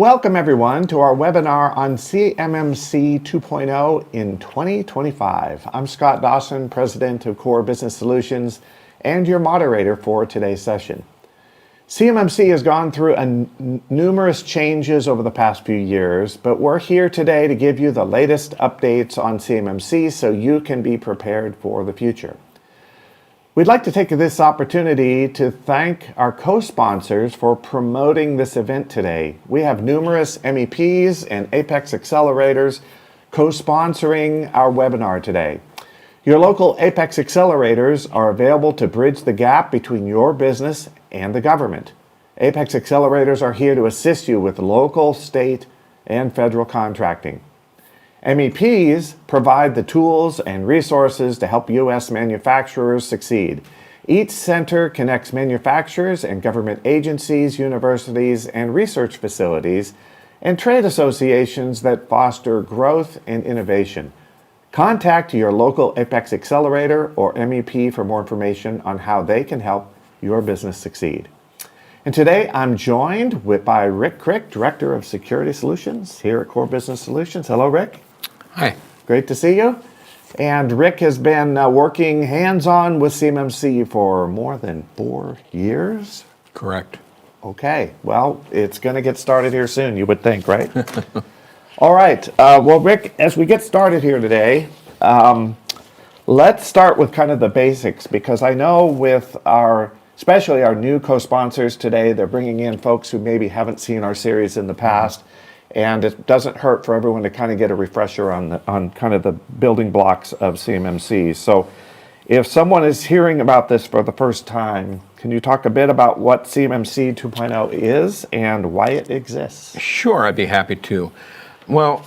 Welcome everyone to our webinar on CMMC 2.0 in 2025. I'm Scott Dawson, President of Core Business Solutions and your moderator for today's session. CMMC has gone through numerous changes over the past few years, but we're here today to give you the latest updates on CMMC so you can be prepared for the future. We'd like to take this opportunity to thank our co-sponsors for promoting this event today. We have numerous MEPs and Apex accelerators co-sponsoring our webinar today. Your local Apex accelerators are available to bridge the gap between your business and the government. Apex accelerators are here to assist you with local, state, and federal contracting. MEPs provide the tools and resources to help U.S. manufacturers succeed. Each center connects manufacturers and government agencies, universities, and research facilities, and trade associations that foster growth and innovation. Contact your local Apex Accelerator or MEP for more information on how they can help your business succeed. And today I'm joined by Rick Crick, Director of Security Solutions here at Core Business Solutions. Hello, Rick. Hi. Great to see you. And Rick has been working hands-on with CMMC for more than 4 years? Correct. Okay. Well, it's going to get started here soon, you would think, right? All right. Well, Rick, as we get started here today, let's start with kind of the basics, because I know with especially our new co-sponsors today, they're bringing in folks who maybe haven't seen our series in the past. And it doesn't hurt for everyone to kind of get a refresher on kind of the building blocks of CMMC. So if someone is hearing about this for the first time, can you talk a bit about what CMMC 2.0 is and why it exists? Sure, I'd be happy to. Well,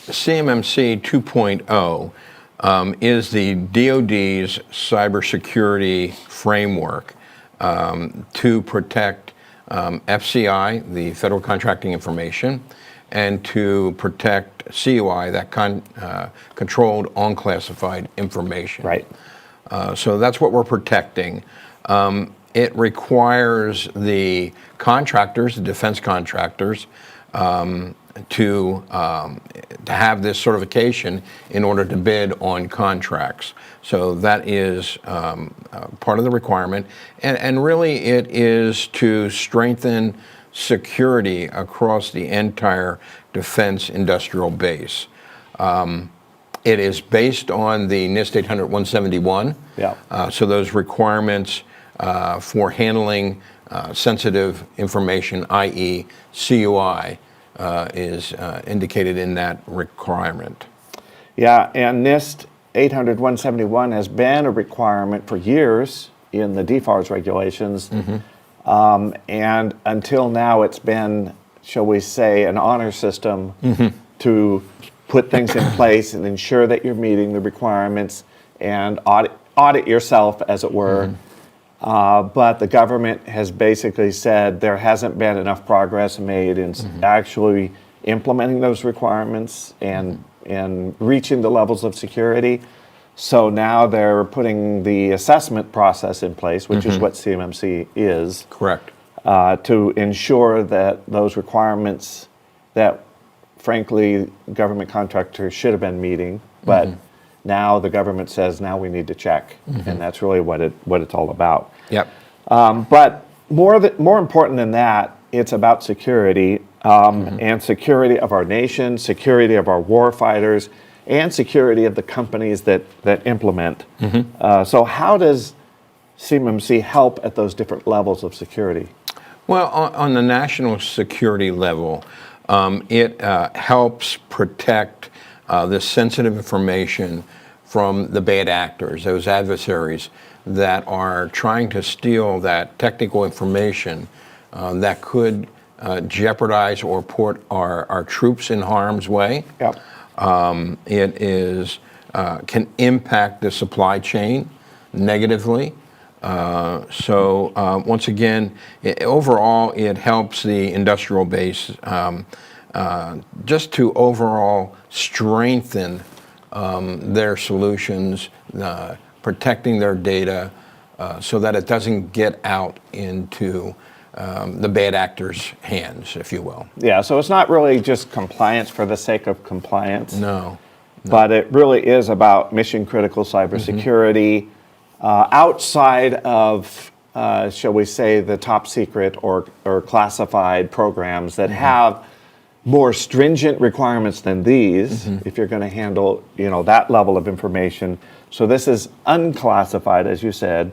CMMC 2.0 is the DoD's cybersecurity framework to protect FCI, the Federal Contracting Information, and to protect CUI, that controlled unclassified information. Right. So that's what we're protecting. It requires the contractors, the defense contractors, to have this certification in order to bid on contracts. So that is part of the requirement. And really it is to strengthen security across the entire defense industrial base. It is based on the NIST 800-171. Yeah. So those requirements for handling sensitive information, i.e. CUI, is indicated in that requirement. Yeah, and NIST 800-171 has been a requirement for years in the DFARS regulations. And until now, it's been, shall we say, an honor system to put things in place and ensure that you're meeting the requirements and audit yourself, as it were. But the government has basically said there hasn't been enough progress made in actually implementing those requirements and reaching the levels of security. So now they're putting the assessment process in place, which is what CMMC is. Correct. To ensure that those requirements that, frankly, government contractors should have been meeting, but now the government says, now we need to check. And that's really what it's all about. Yep. But more important than that, it's about security and security of our nation, security of our war fighters, and security of the companies that implement. So how does CMMC help at those different levels of security? Well, on the national security level, it helps protect this sensitive information from the bad actors, those adversaries that are trying to steal that technical information that could jeopardize or put our troops in harm's way. Yep. It can impact the supply chain negatively. So once again, overall, it helps the industrial base just to overall strengthen their solutions, protecting their data so that it doesn't get out into the bad actors' hands, if you will. Yeah, so it's not really just compliance for the sake of compliance. No. But it really is about mission critical cybersecurity outside of, shall we say, the top secret or classified programs that have more stringent requirements than these if you're going to handle that level of information. So this is unclassified, as you said,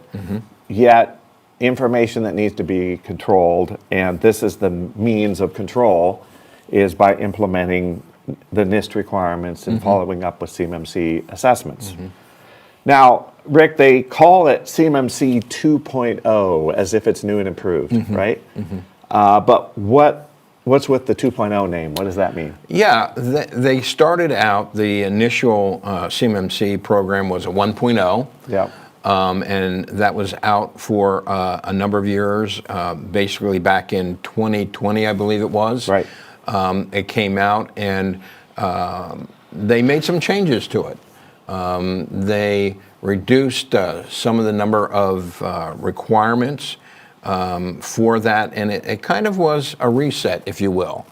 yet information that needs to be controlled, and this is the means of control, is by implementing the NIST requirements and following up with CMMC assessments. Now, Rick, they call it CMMC 2.0 as if it's new and improved, right? But what's with the 2.0 name? What does that mean? Yeah, they started out, the initial CMMC program was a 1.0. Yeah. And that was out for a number of years, basically back in 2020, I believe it was. Right. It came out, and they made some changes to it. They reduced some of the number of requirements for that, and it kind of was a reset, if you will,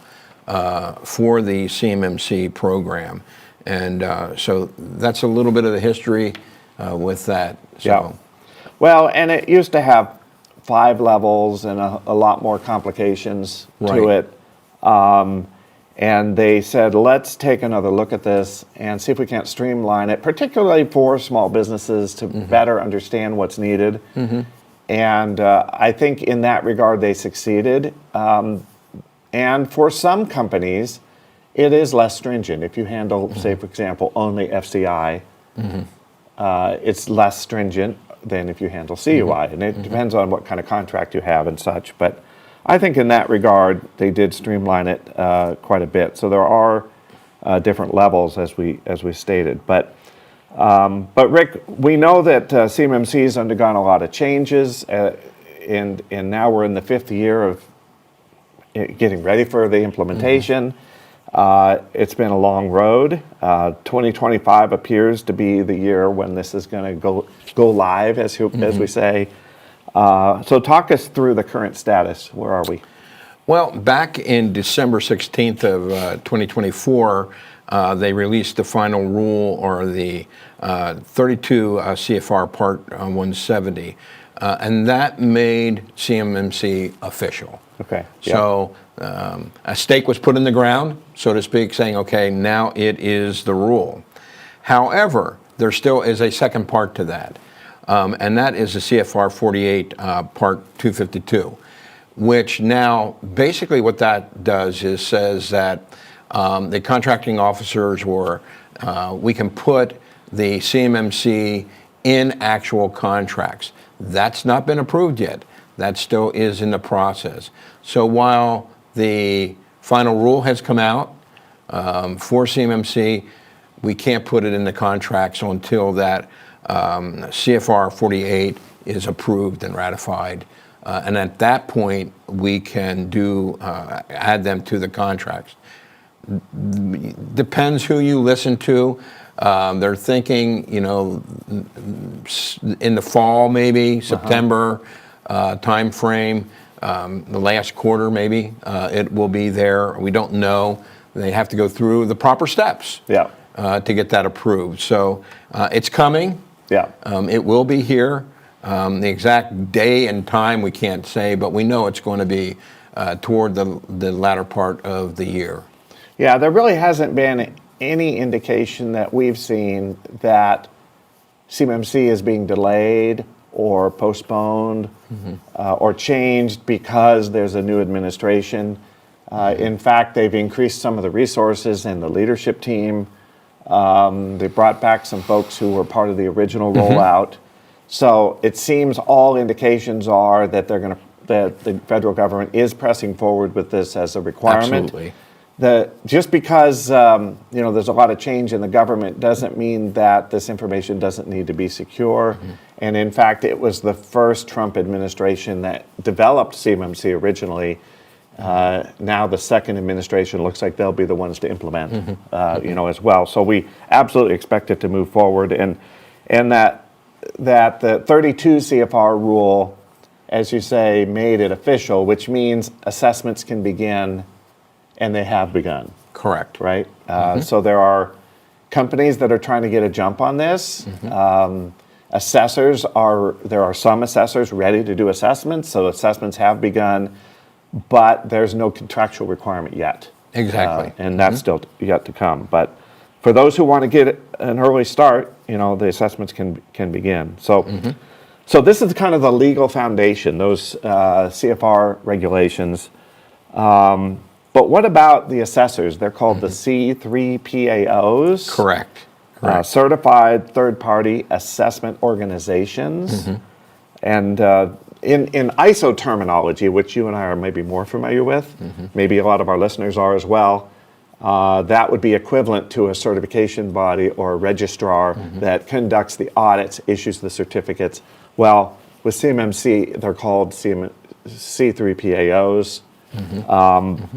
for the CMMC program. And so that's a little bit of the history with that. So. Yeah. Well, and it used to have 5 levels and a lot more complications to it. And they said, let's take another look at this and see if we can't streamline it, particularly for small businesses to better understand what's needed. And I think in that regard, they succeeded. And for some companies, it is less stringent. If you handle, say, for example, only FCI, it's less stringent than if you handle CUI. And it depends on what kind of contract you have and such. But I think in that regard, they did streamline it quite a bit. So there are different levels, as we stated. But Rick, we know that CMMC has undergone a lot of changes, and now we're in the 5th year of getting ready for the implementation. It's been a long road. 2025 appears to be the year when this is going to go live, as we say. So talk us through the current status. Where are we? Well, back in December 16th of 2024, they released the final rule, or the 32 CFR Part 170, and that made CMMC official. Okay. So a stake was put in the ground, so to speak, saying, okay, now it is the rule. However, there still is a second part to that. And that is the CFR 48 Part 252, which now basically what that does is says that the contracting officers, we can put the CMMC in actual contracts. That's not been approved yet. That still is in the process. So while the final rule has come out for CMMC, we can't put it in the contracts until that CFR 48 is approved and ratified. And at that point, we can add them to the contracts. Depends who you listen to. They're thinking, in the fall, maybe, September time frame, the last quarter, maybe, it will be there. We don't know. They have to go through the proper steps to get that approved. So it's coming. Yeah. It will be here. The exact day and time we can't say, but we know it's going to be toward the latter part of the year. Yeah, there really hasn't been any indication that we've seen that CMMC is being delayed or postponed or changed because there's a new administration. In fact, they've increased some of the resources and the leadership team. They brought back some folks who were part of the original rollout. So it seems all indications are that that the federal government is pressing forward with this as a requirement. Absolutely. Just because there's a lot of change in the government doesn't mean that this information doesn't need to be secure. And in fact, it was the first Trump administration that developed CMMC originally. Now the second administration looks like they'll be the ones to implement, as well. So we absolutely expect it to move forward, and that the 32 CFR rule as you say, made it official, which means assessments can begin, and they have begun, Correct. right? So there are companies that are trying to get a jump on this. There are some assessors ready to do assessments, so assessments have begun, but there's no contractual requirement yet. Exactly. And that's still yet to come. But for those who want to get an early start, the assessments can begin. So this is kind of the legal foundation, those CFR regulations. But what about the assessors? They're called the C3PAOs. Correct. Certified third-party assessment organizations. And in ISO terminology, which you and I are maybe more familiar with, maybe a lot of our listeners are as well, that would be equivalent to a certification body or a registrar that conducts the audits, issues the certificates. Well, with CMMC, they're called C3PAOs.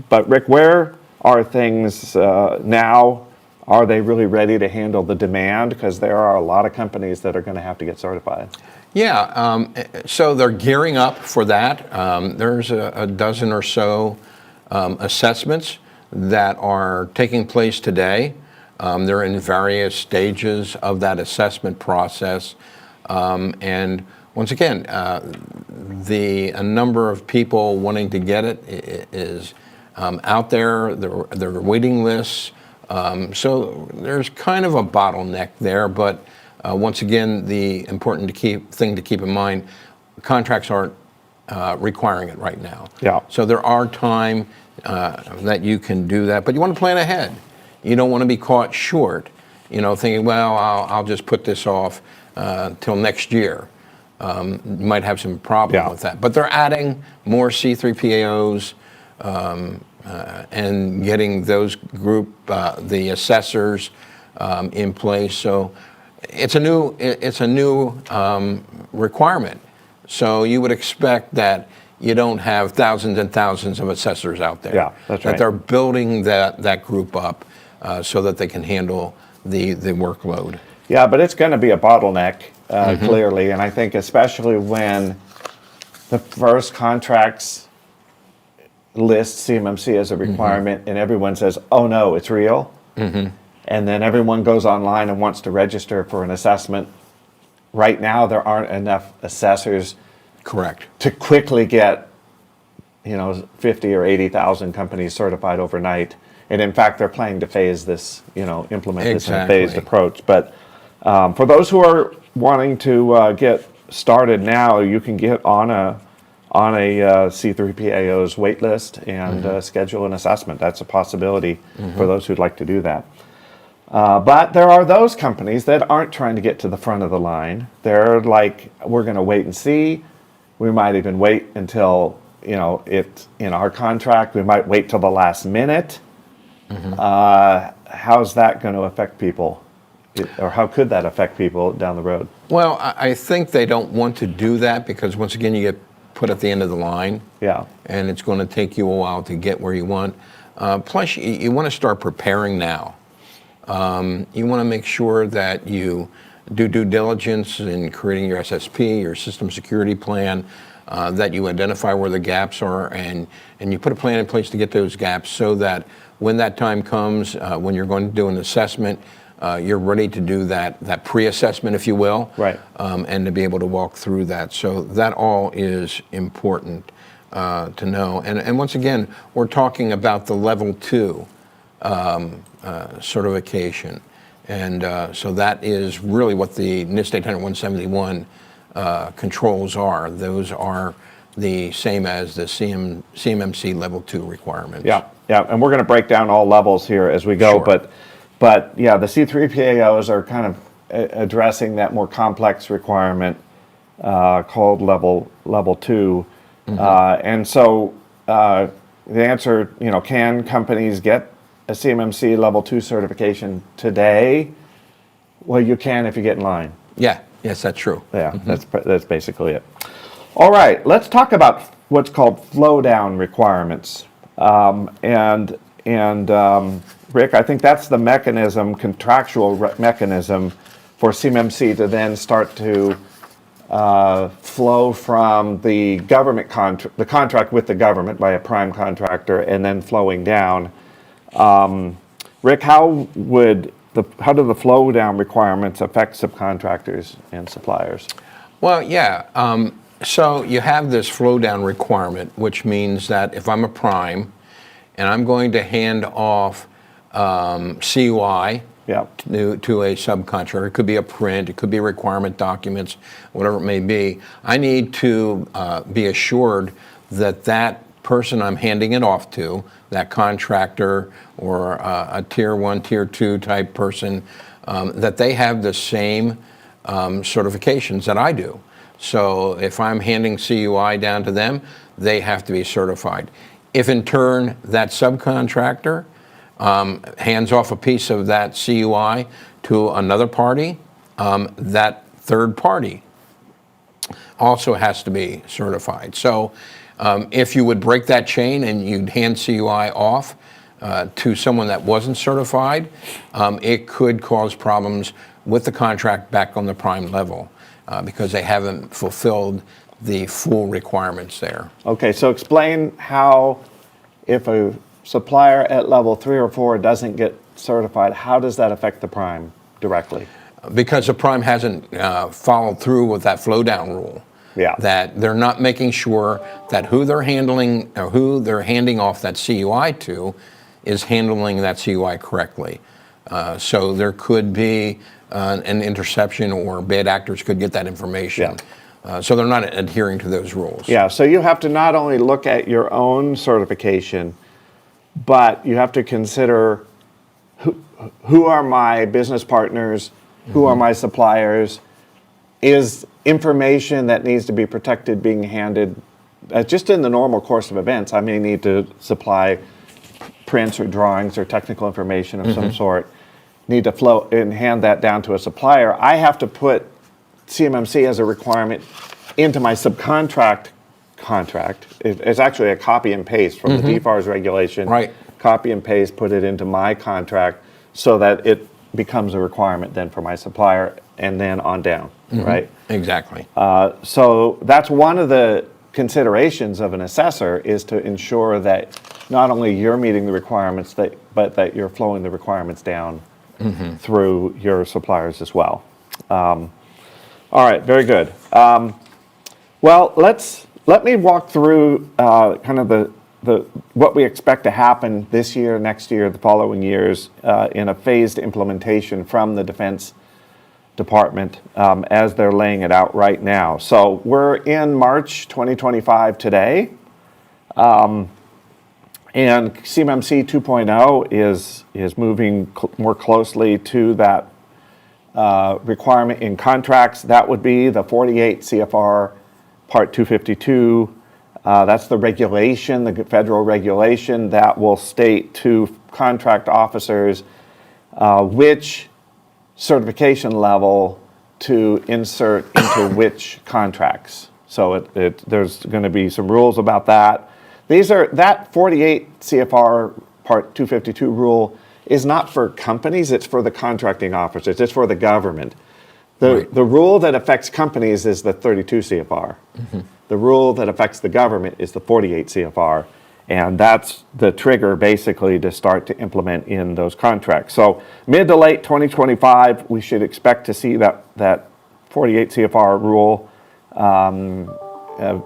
But Rick, where are things now? Are they really ready to handle the demand? Because there are a lot of companies that are going to have to get certified. Yeah, so they're gearing up for that. There's a dozen or so assessments that are taking place today. They're in various stages of that assessment process. And once again, a number of people wanting to get it is out there. There are waiting lists. So there's kind of a bottleneck there, but once again, the important thing to keep in mind, contracts aren't requiring it right now. Yeah. So there are time that you can do that, but you want to plan ahead. You don't want to be caught short, thinking, well, I'll just put this off till next year. You might have some problem with that. But they're adding more C3PAOs and getting those the assessors in place. So it's a new requirement. So you would expect that you don't have thousands and thousands of assessors out there. Yeah, that's right. That they're building that group up so that they can handle the workload. Yeah, but it's going to be a bottleneck, clearly. And I think especially when the first contracts list CMMC as a requirement and everyone says, oh no, it's real. And then everyone goes online and wants to register for an assessment. Right now, there aren't enough assessors Correct. to quickly get 50 or 80,000 companies certified overnight. And in fact, they're planning to phase this, implement this in a phased approach. But for those who are wanting to get started now, you can get on a C3PAO's wait list and schedule an assessment. That's a possibility for those who'd like to do that. But there are those companies that aren't trying to get to the front of the line. They're like, we're going to wait and see. We might even wait until, it's in our contract. We might wait till the last minute. How's that going to affect people? Or how could that affect people down the road? Well, I think they don't want to do that because once again, you get put at the end of the line. Yeah. And it's going to take you a while to get where you want. Plus, you want to start preparing now. You want to make sure that you do due diligence in creating your SSP, your system security plan, that you identify where the gaps are, and you put a plan in place to get those gaps so that when that time comes, when you're going to do an assessment, you're ready to do that pre-assessment, if you will, right? And to be able to walk through that. So that all is important to know. And once again, we're talking about the level 2 certification. And so that is really what the NIST 800-171 controls are. Those are the same as the CMMC level 2 requirements. Yeah, and we're going to break down all levels here as we go, Sure. but yeah, the C3PAOs are kind of addressing that more complex requirement called level 2. And so the answer, can companies get a CMMC level 2 certification today? Well, you can if you get in line. Yeah, yes, that's true. Yeah, that's basically it. All right, let's talk about what's called flow down requirements. Rick, I think that's the mechanism, contractual mechanism for CMMC to then start to flow from the government the contract with the government by a prime contractor, and then flowing down. Rick, how do the flow down requirements affect subcontractors and suppliers? Well, yeah. So you have this flow down requirement, which means that if I'm a prime and I'm going to hand off CUI Yep. to a subcontractor, it could be a print, it could be requirement documents, whatever it may be, I need to be assured that that person I'm handing it off to, that contractor or a tier 1, tier 2 type person, that they have the same certifications that I do. So if I'm handing CUI down to them, they have to be certified. If in turn that subcontractor hands off a piece of that CUI to another party, that third party also has to be certified. So if you would break that chain and you'd hand CUI off to someone that wasn't certified, it could cause problems with the contract back on the prime level because they haven't fulfilled the full requirements there. Okay, so explain how, if a supplier at level 3 or 4 doesn't get certified, how does that affect the prime directly? Because the prime hasn't followed through with that flow down rule. Yeah. That they're not making sure that who they're handling or who they're handing off that CUI to is handling that CUI correctly. So there could be an interception, or bad actors could get that information. Yeah. So they're not adhering to those rules. Yeah, so you have to not only look at your own certification, but you have to consider who are my business partners, who are my suppliers, is information that needs to be protected being handed just in the normal course of events. I may need to supply prints or drawings or technical information of some sort, need to flow and hand that down to a supplier. I have to put CMMC as a requirement into my subcontract contract. It's actually a copy and paste from the DFARS regulation. Right. Copy and paste, put it into my contract so that it becomes a requirement then for my supplier and then on down, right? Exactly. So that's one of the considerations of an assessor, is to ensure that not only you're meeting the requirements, but that you're flowing the requirements down through your suppliers as well. All right, very good. Well, let me walk through kind of the what we expect to happen this year, next year, the following years in a phased implementation from the Defense Department as they're laying it out right now. So we're in March 2025 today, and CMMC 2.0 is moving more closely to that requirement in contracts. That would be the 48 CFR Part 252. That's the regulation, the federal regulation that will state to contract officers which certification level to insert into which contracts. So there's going to be some rules about that. That 48 CFR Part 252 rule is not for companies, it's for the contracting officers, it's for the government. The rule that affects companies is the 32 CFR. The rule that affects the government is the 48 CFR, and that's the trigger basically to start to implement in those contracts. So mid to late 2025, we should expect to see that 48 CFR rule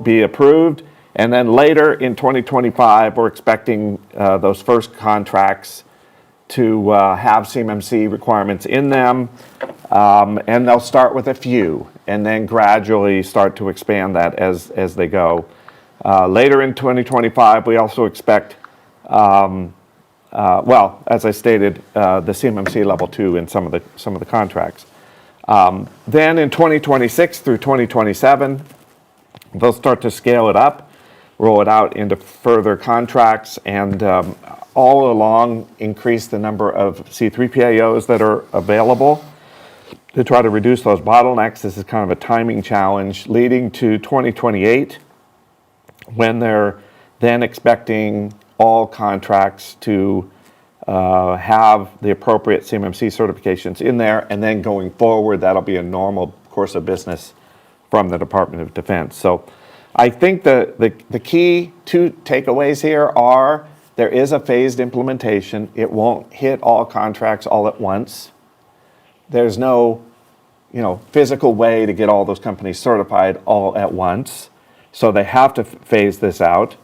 be approved, and then later in 2025, we're expecting those first contracts to have CMMC requirements in them, and they'll start with a few and then gradually start to expand that as they go. Later in 2025, we also expect, well, as I stated, the CMMC level 2 in some of the contracts. Then in 2026 through 2027, they'll start to scale it up, roll it out into further contracts, and all along increase the number of C3PAOs that are available to try to reduce those bottlenecks. This is kind of a timing challenge leading to 2028, when they're then expecting all contracts to have the appropriate CMMC certifications in there, and then going forward, that'll be a normal course of business from the Department of Defense. So I think the key two takeaways here are there is a phased implementation. It won't hit all contracts all at once. There's no physical way to get all those companies certified all at once. So they have to phase this out.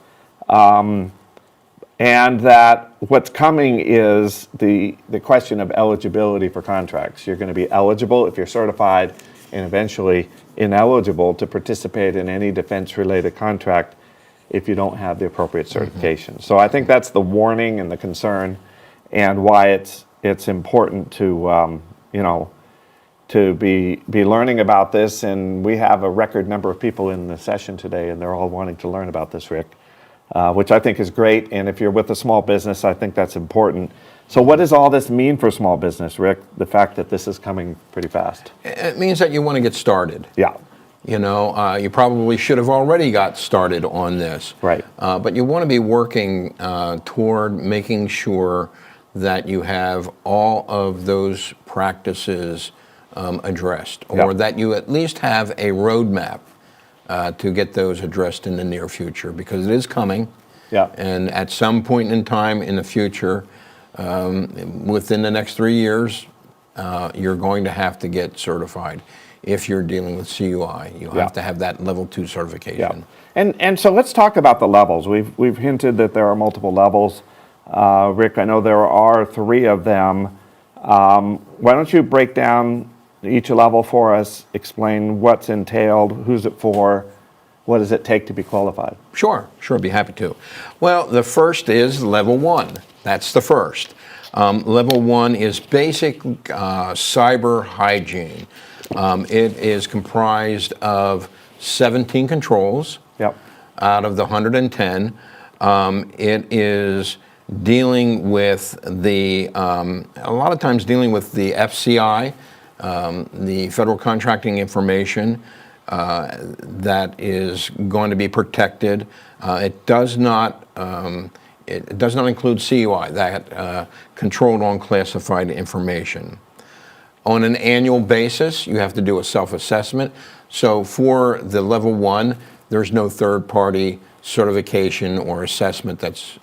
And that what's coming is the question of eligibility for contracts. You're going to be eligible if you're certified, and eventually ineligible to participate in any defense-related contract if you don't have the appropriate certification. So I think that's the warning and the concern, and why it's important to to be learning about this. And we have a record number of people in the session today, and they're all wanting to learn about this, Rick. Which I think is great. And if you're with a small business, I think that's important. So what does all this mean for small business, Rick, the fact that this is coming pretty fast? It means that you want to get started. Yeah. You probably should have already got started on this. Right. But you want to be working toward making sure that you have all of those practices addressed, or that you at least have a roadmap to get those addressed in the near future, because it is coming. Yeah. And at some point in time in the future, within the next 3 years, you're going to have to get certified. If you're dealing with CUI, you have to have that level 2 certification. Yeah. And so let's talk about the levels. We've hinted that there are multiple levels. Rick, I know there are 3 of them. Why don't you break down each level for us, explain what's entailed, who's it for, what does it take to be qualified? Sure, I'd be happy to. Well, the first is level 1. That's the first. Level 1 is basic cyber hygiene. It is comprised of 17 controls out of the 110. It is dealing with a lot of times dealing with the FCI, the Federal Contracting Information that is going to be protected. It does not include CUI, that controlled unclassified information. On an annual basis, you have to do a self-assessment. So for the level 1, there's no third-party certification or assessment that's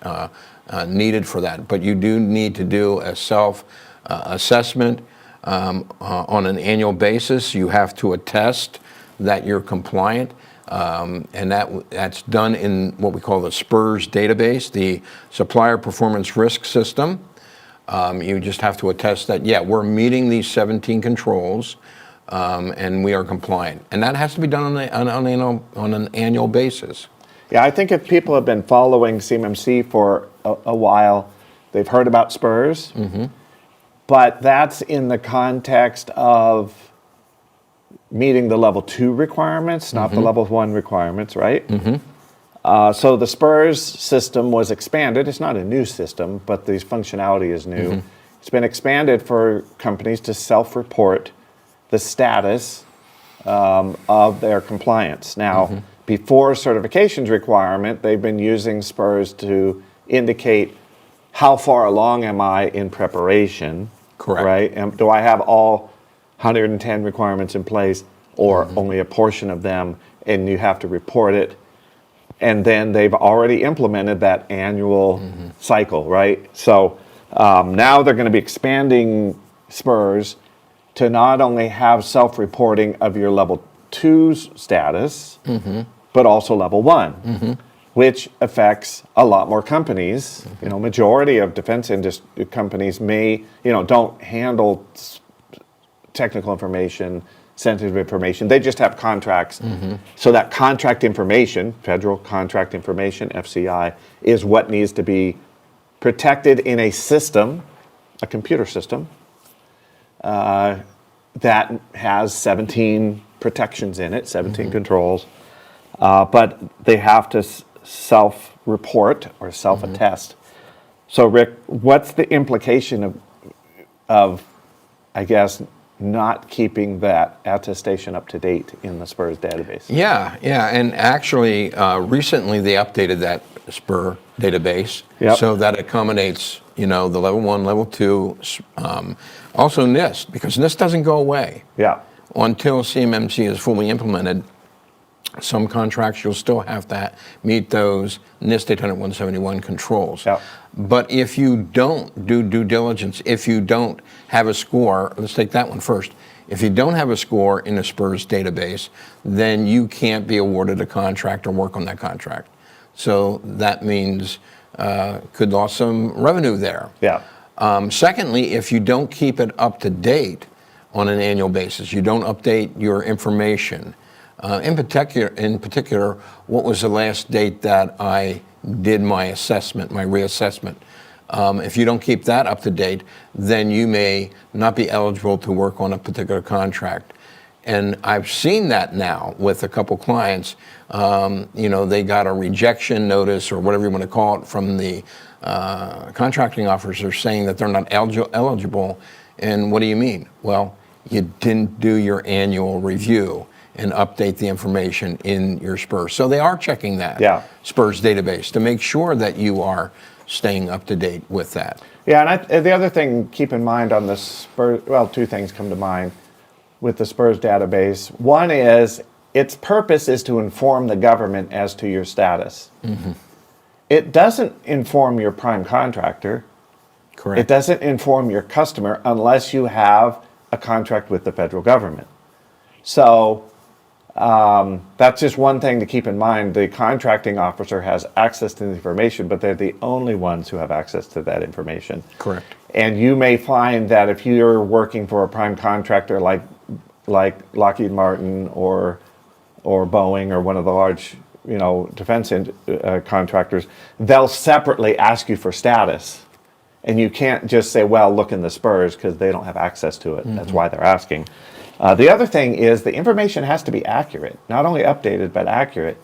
needed for that. But you do need to do a self-assessment on an annual basis. You have to attest that you're compliant, and that's done in what we call the SPRS database, the Supplier Performance Risk System. You just have to attest that, we're meeting these 17 controls, and we are compliant. And that has to be done on an annual basis. Yeah, I think if people have been following CMMC for a while, they've heard about SPRS. Mm-hmm. But that's in the context of meeting the level 2 requirements, not the level 1 requirements, right? Mm-hmm. So the SPRS system was expanded. It's not a new system, but the functionality is new. Mm-hmm. It's been expanded for companies to self-report the status of their compliance. Now, before certifications requirement, they've been using SPRS to indicate how far along am I in preparation. Correct. Right? And do I have all 110 requirements in place, or only a portion of them, and you have to report it? And then they've already implemented that annual cycle, right? So now they're going to be expanding SPRS to not only have self-reporting of your level 2 status, but also level 1. Which affects a lot more companies. Majority of defense industry companies don't handle technical information, sensitive information. They just have contracts. So that contract information, federal contract information, FCI, is what needs to be protected in a system, a computer system, that has 17 protections in it, 17 controls. But they have to self-report or self-attest. So, Rick, what's the implication of, I guess, not keeping that attestation up to date in the SPRS database? Yeah, and actually, recently they updated that SPR database so that it accommodates, the level 1, level 2, also NIST, because NIST doesn't go away. Yeah. until CMMC is fully implemented, some contracts you'll still have to meet those NIST 800-171 controls. Yep. But if you don't do due diligence, if you don't have a score, let's take that one first. If you don't have a score in the SPRS database, then you can't be awarded a contract or work on that contract. So that means could lose some revenue there. Yeah. Secondly, if you don't keep it up to date on an annual basis, you don't update your information. In particular, what was the last date that I did my assessment, my reassessment? If you don't keep that up to date, then you may not be eligible to work on a particular contract. And I've seen that now with a couple clients. They got a rejection notice or whatever you want to call it from the contracting officer saying that they're not eligible. And what do you mean? Well, you didn't do your annual review and update the information in your SPRS. So they are checking that SPRS database to make sure that you are staying up to date with that. Yeah, and the other thing, keep in mind on the SPRS, well, two things come to mind with the SPRS database. One is its purpose is to inform the government as to your status. Mm-hmm. It doesn't inform your prime contractor. Correct. It doesn't inform your customer unless you have a contract with the federal government. So that's just one thing to keep in mind. The contracting officer has access to the information, but they're the only ones who have access to that information. Correct. And you may find that if you're working for a prime contractor like Lockheed Martin or Boeing or one of the large defense contractors, they'll separately ask you for status. And you can't just say, well, look in the SPRS, because they don't have access to it. Mm-hmm. That's why they're asking. The other thing is the information has to be accurate, not only updated, but accurate.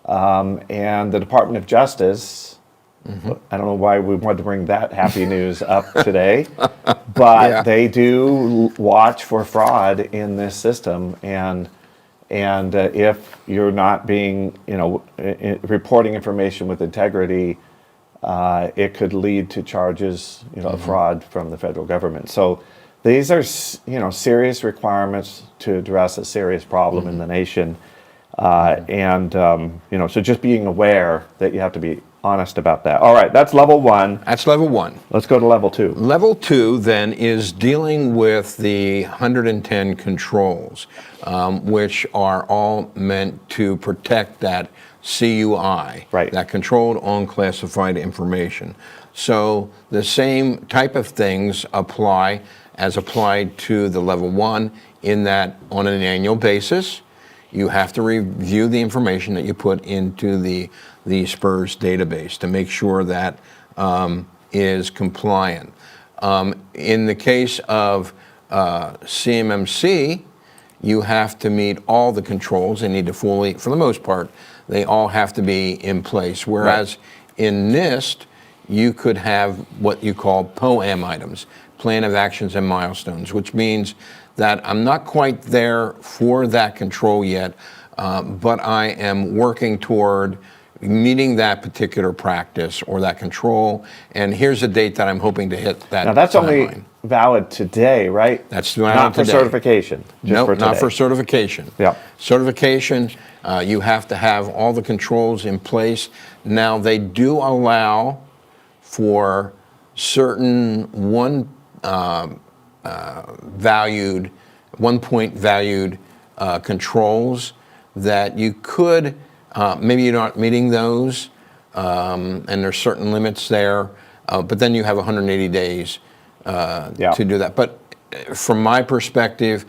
And the Department of Justice, I don't know why we wanted to bring that happy news up today, but they do watch for fraud in this system. And if you're not being, reporting information with integrity, it could lead to charges, of fraud from the federal government. So these are, serious requirements to address a serious problem in the nation. So just being aware that you have to be honest about that. All right, that's level one. That's level one. Let's go to level two. Level two then is dealing with the 110 controls, which are all meant to protect that CUI, right, that controlled unclassified information. So the same type of things apply as applied to the level one, in that on an annual basis, you have to review the information that you put into the SPRS database to make sure that is compliant. In the case of CMMC, you have to meet all the controls. They need to fully, for the most part, they all have to be in place. Whereas in NIST, you could have what you call POAM items, Plan of Actions and Milestones, which means that I'm not quite there for that control yet, but I am working toward meeting that particular practice or that control, and here's a date that I'm hoping to hit that. Now that's timeline. only valid today, right? That's valid not for today. certification. No, not for certification. Yeah. Certification, you have to have all the controls in place. Now they do allow for certain one point valued controls that you could, maybe you're not meeting those, and there's certain limits there, but then you have 180 days to do that. But from my perspective,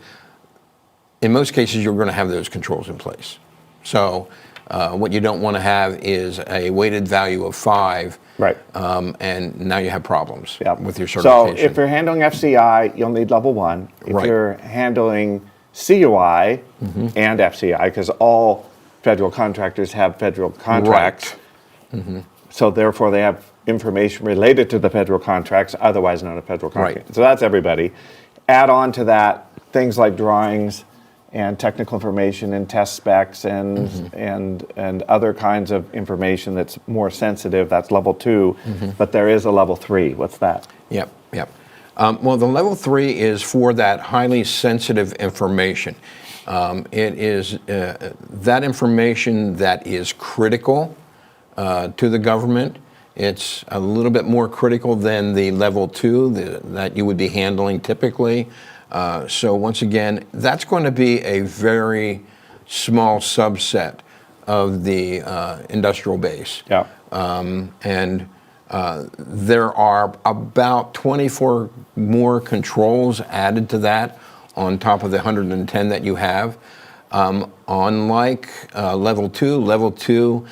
in most cases, you're going to have those controls in place. So what you don't want to have is a weighted value of 5, right? And now you have problems with your So certification. if you're handling FCI, you'll need level 1. If you're handling CUI and FCI, because all federal contractors have federal contracts, so therefore they have information related to the federal contracts, otherwise known as federal contracts. So that's everybody. Add on to that things like drawings and technical information and test specs and other kinds of information that's more sensitive. That's level 2, but there is a level 3. What's that? Yep. Well, the level 3 is for that highly sensitive information. It is that information that is critical to the government. It's a little bit more critical than the level 2 that you would be handling typically. So once again, that's going to be a very small subset of the industrial base. Yeah. And there are about 24 more controls added to that on top of the 110 that you have. Unlike level 2,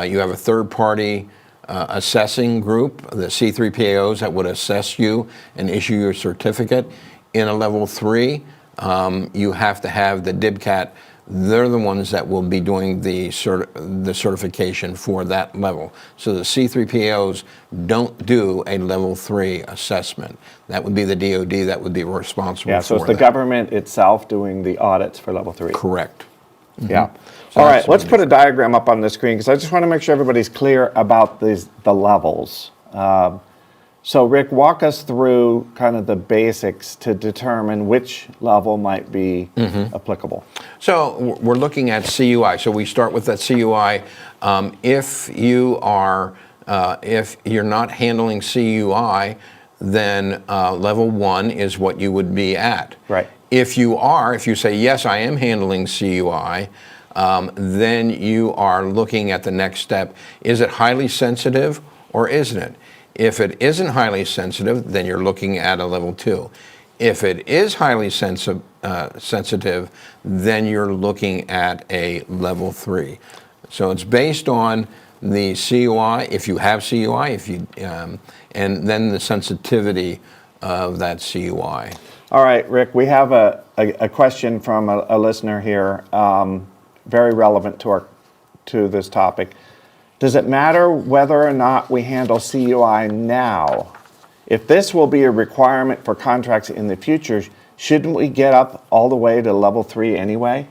you have a third-party assessing group, the C3PAOs that would assess you and issue your certificate. In a level 3, you have to have the DIBCAT. They're the ones that will be doing the certification for that level. So the C3PAOs don't do a level 3 assessment. That would be the DoD that would be responsible for that. Yeah, so it's the government itself doing the audits for level 3. Correct. Mm-hmm. Yeah. So all right, let's put a diagram up on the screen because I just want to make sure everybody's clear about the levels. So Rick, walk us through kind of the basics to determine which level might be applicable. So we're looking at CUI. So we start with that CUI. If you're not handling CUI, then level 1 is what you would be at. Right. If you say, yes, I am handling CUI, then you are looking at the next step. Is it highly sensitive or isn't it? If it isn't highly sensitive, then you're looking at a level 2. If it is highly sensitive, then you're looking at a level 3. So it's based on the CUI, if you have CUI, and then the sensitivity of that CUI. All right, Rick, we have a question from a listener here, very relevant to this topic. Does it matter whether or not we handle CUI now? If this will be a requirement for contracts in the future, shouldn't we get up all the way to level 3 anyway?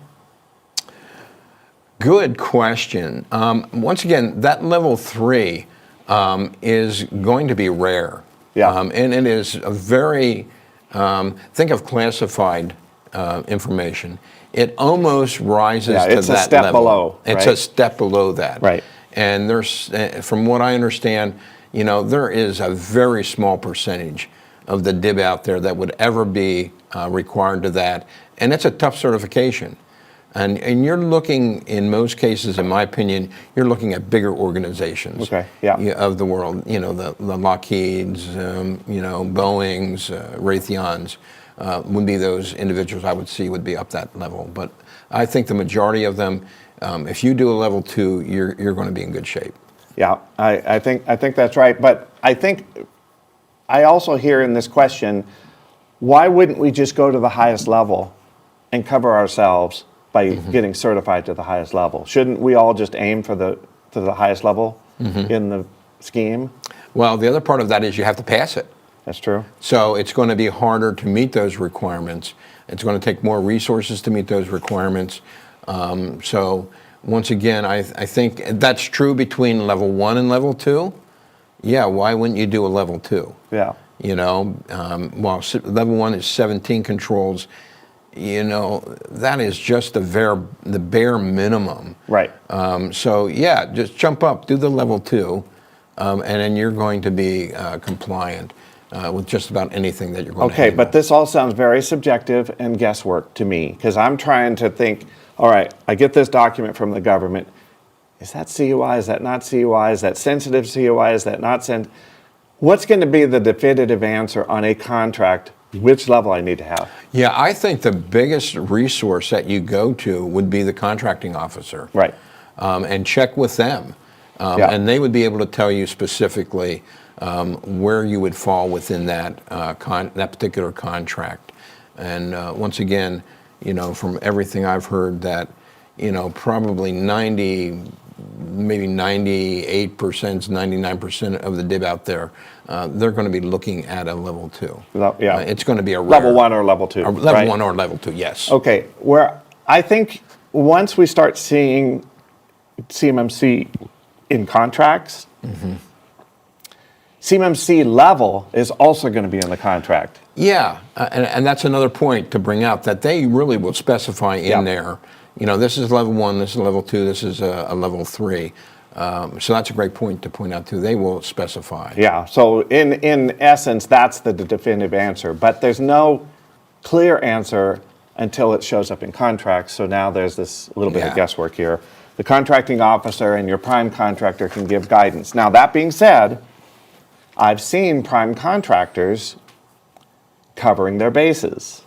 Good question. Once again, that level 3 is going to be rare. Yeah. And it is a very, think of classified information. It almost rises to that level. It's a step below. It's a step below that. Right. And there's, from what I understand, there is a very small percentage of the DIB out there that would ever be required to that. And it's a tough certification. And you're looking, in most cases, in my opinion, you're looking at bigger organizations of the world. The Lockheeds, Boeings, Raytheons would be those individuals I would see would be up that level. But I think the majority of them, if you do a level 2, you're going to be in good shape. Yeah, I think that's right. But I think I also hear in this question, why wouldn't we just go to the highest level and cover ourselves by getting certified to the highest level? Shouldn't we all just aim for the highest level in the scheme? Well, the other part of that is you have to pass it. That's true. So it's going to be harder to meet those requirements. It's going to take more resources to meet those requirements. So once again, I think that's true between level 1 and level 2. Yeah, why wouldn't you do a level 2? Yeah. While level 1 is 17 controls, that is just the bare minimum. Right. So yeah, just jump up, do the level 2, and then you're going to be compliant with just about anything that you're going to handle. Okay, but this all sounds very subjective and guesswork to me, because I'm trying to think, all right, I get this document from the government. Is that CUI? Is that not CUI? Is that sensitive CUI? Is that not sensitive? What's going to be the definitive answer on a contract, which level I need to have? Yeah, I think the biggest resource that you go to would be the contracting officer. Right. And check with them. And they would be able to tell you specifically where you would fall within that particular contract. And once again, from everything I've heard, that probably 98%, 99% of the DIB out there, they're going to be looking at a level 2. Yeah. It's going to be a rare, level 1 or level 2. Level 1 or level 2, yes. Okay, where I think once we start seeing CMMC in contracts, CMMC level is also going to be in the contract. Yeah, and that's another point to bring out, that they really will specify in there, this is level 1, this is level 2, this is a level 3. So that's a great point to point out too. They will specify. Yeah, so in essence, that's the definitive answer. But there's no clear answer until it shows up in contracts. So now there's this little bit of guesswork here. The contracting officer and your prime contractor can give guidance. Now, that being said, I've seen prime contractors covering their bases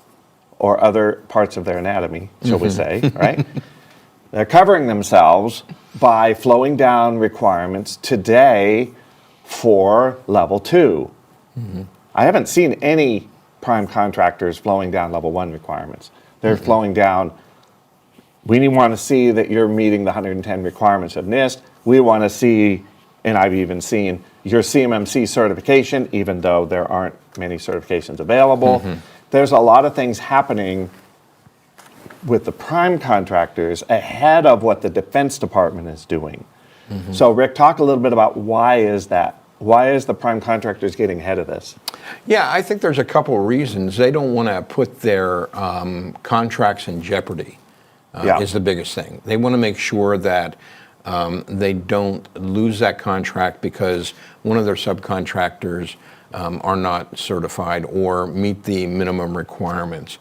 or other parts of their anatomy, shall we say, right? They're covering themselves by flowing down requirements today for level 2. I haven't seen any prime contractors flowing down level 1 requirements. They're flowing down, we want to see that you're meeting the 110 requirements of NIST. We want to see, and I've even seen, your CMMC certification, even though there aren't many certifications available. There's a lot of things happening with the prime contractors ahead of what the Defense Department is doing. So Rick, talk a little bit about why is that? Why is the prime contractors getting ahead of this? Yeah, I think there's a couple of reasons. They don't want to put their contracts in jeopardy, is the biggest thing. They want to make sure that they don't lose that contract because one of their subcontractors are not certified or meet the minimum requirements.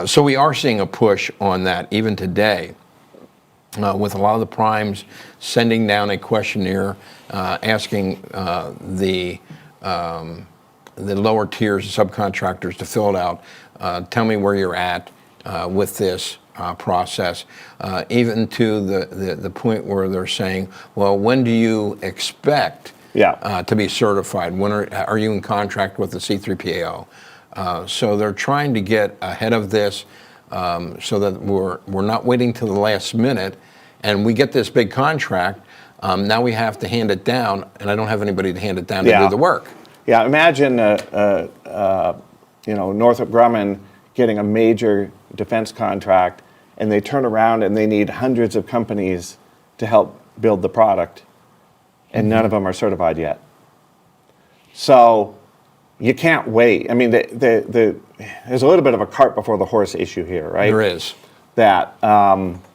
So we are seeing a push on that even today, with a lot of the primes sending down a questionnaire asking the lower tiers subcontractors to fill it out. Tell me where you're at with this process, even to the point where they're saying, well, when do you expect to be certified? When are you in contract with the C3PAO? So they're trying to get ahead of this so that we're not waiting till the last minute and we get this big contract. Now we have to hand it down, and I don't have anybody to hand it down to do the work. Yeah, imagine Northrop Grumman getting a major defense contract, and they turn around and they need hundreds of companies to help build the product, and none of them are certified yet. So you can't wait. I mean, there's a little bit of a cart before the horse issue here, right? There is. That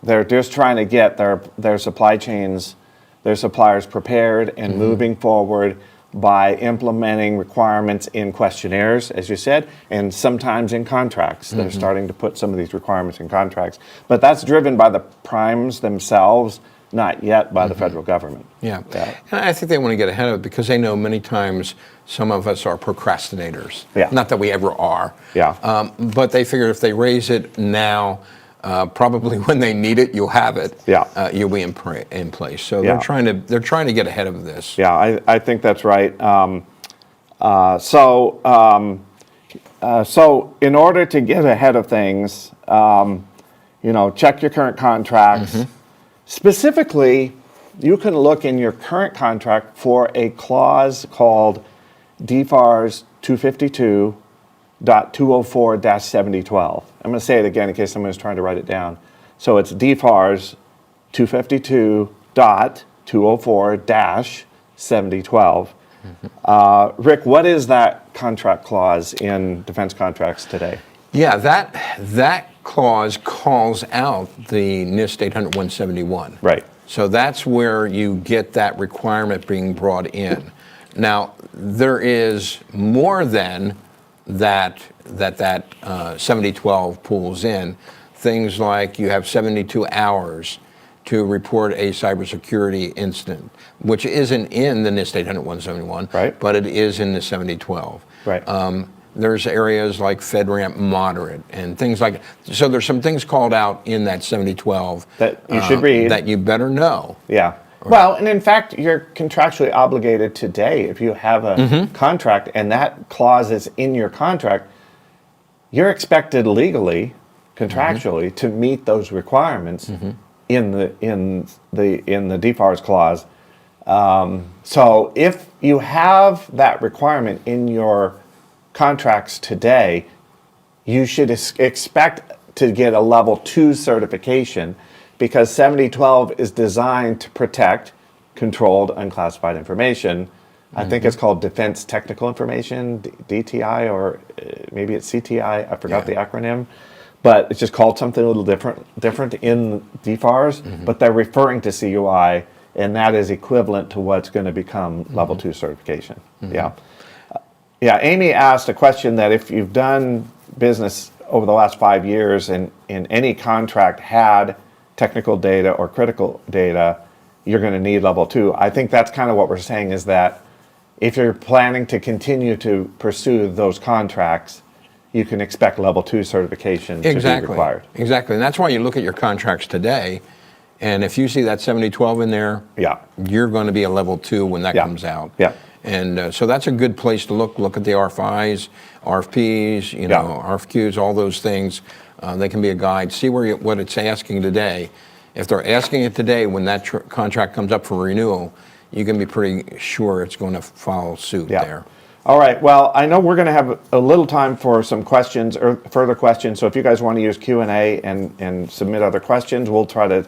they're just trying to get their supply chains, their suppliers prepared and moving forward by implementing requirements in questionnaires, as you said, and sometimes in contracts. They're starting to put some of these requirements in contracts. But that's driven by the primes themselves, not yet by the federal government. Yeah. And I think they want to get ahead of it because they know many times some of us are procrastinators. Not that we ever are. But they figure if they raise it now, probably when they need it, you'll have it. You'll be in place. So they're trying to get ahead of this. Yeah, I think that's right. So in order to get ahead of things, check your current contracts. Specifically, you can look in your current contract for a clause called DFARS 252.204-7012. I'm going to say it again in case someone's trying to write it down. So it's DFARS 252.204-7012. Rick, what is that contract clause in defense contracts today? Yeah, that clause calls out the NIST 800-171. Right. So that's where you get that requirement being brought in. Now, there is more than that 7012 pulls in. Things like you have 72 hours to report a cybersecurity incident, which isn't in the NIST 800-171, right, but it is in the 7012. Right. There's areas like FedRAMP moderate and things like, so there's some things called out in that 7012 that you should read, that you better know. Yeah. Well, and in fact, you're contractually obligated today. If you have a contract and that clause is in your contract, you're expected legally, contractually, to meet those requirements in the DFARS clause. So if you have that requirement in your contracts today, you should expect to get a level 2 certification, because 7012 is designed to protect controlled unclassified information I think it's called Defense Technical Information, DTI, or maybe it's CTI. I forgot the acronym, but it's just called something a little different in DFARS. But they're referring to CUI, and that is equivalent to what's going to become Level 2 certification. Yeah. Amy asked a question that if you've done business over the last 5 years and in any contract had technical data or critical data, you're going to need Level 2. I think that's kind of what we're saying, is that if you're planning to continue to pursue those contracts, you can expect Level 2 certification to be required. Exactly. And that's why you look at your contracts today, and if you see that 7012 in there, you're going to be a Level 2 when that comes out. And so that's a good place to look. Look at the RFIs, RFPs, RFQs, all those things. They can be a guide. See what it's asking today. If they're asking it today, when that contract comes up for renewal, you can be pretty sure it's going to follow suit there. All right. Well, I know we're going to have a little time for some questions or further questions. So if you guys want to use Q&A and submit other questions, we'll try to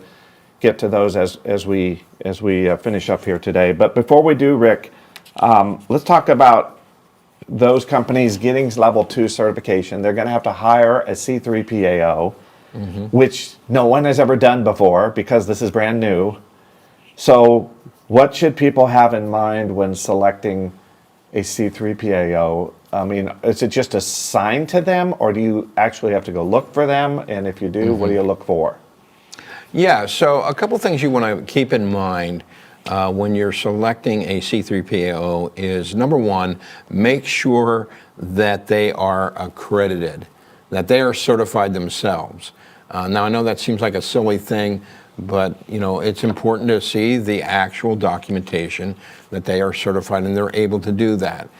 get to those as we finish up here today. But before we do, Rick, let's talk about those companies getting Level 2 certification. They're going to have to hire a C3 PAO, which no one has ever done before because this is brand new. So what should people have in mind when selecting a C3 PAO? I mean, is it just assigned to them, or do you actually have to go look for them? And if you do, what do you look for? Yeah, so a couple things you want to keep in mind when you're selecting a C3 PAO is, number one, make sure that they are accredited, that they are certified themselves. Now, I know that seems like a silly thing, but it's important to see the actual documentation that they are certified and they're able to do that.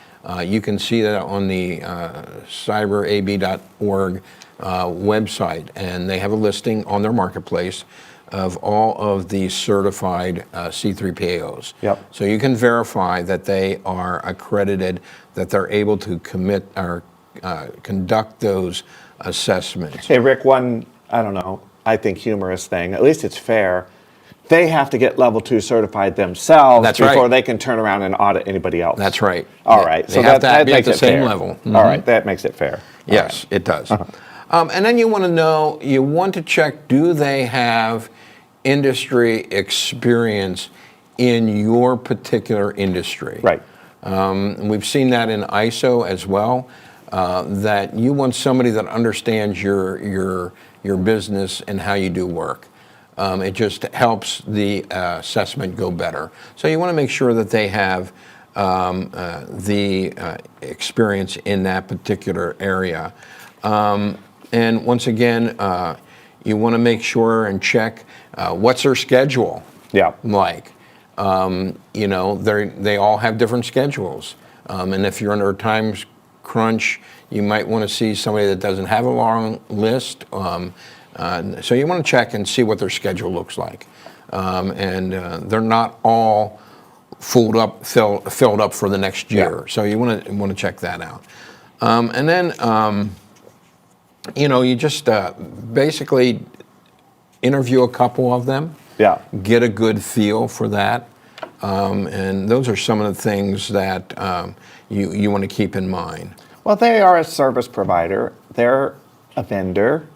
You can see that on the cyberab.org website, and they have a listing on their marketplace of all of the certified C3 PAOs. So you can verify that they are accredited, that they're able to commit or conduct those assessments. Hey, Rick, one, I don't know, I think humorous thing, at least it's fair, they have to get Level 2 certified themselves before they can turn around and audit anybody else. That's right. All right. So that makes it fair. Level. All right, that makes it fair. Yes, it does. And then you want to check, do they have industry experience in your particular industry? Right. We've seen that in ISO as well, that you want somebody that understands your business and how you do work. It just helps the assessment go better. So you want to make sure that they have the experience in that particular area. And once again, you want to make sure and check what's their schedule like. They all have different schedules. And if you're under a time crunch, you might want to see somebody that doesn't have a long list. So you want to check and see what their schedule looks like. And they're not all filled up for the next year. So you want to check that out. And then you just basically interview a couple of them. Get a good feel for that. And those are some of the things that you want to keep in mind. Well, they are a service provider. They're a vendor.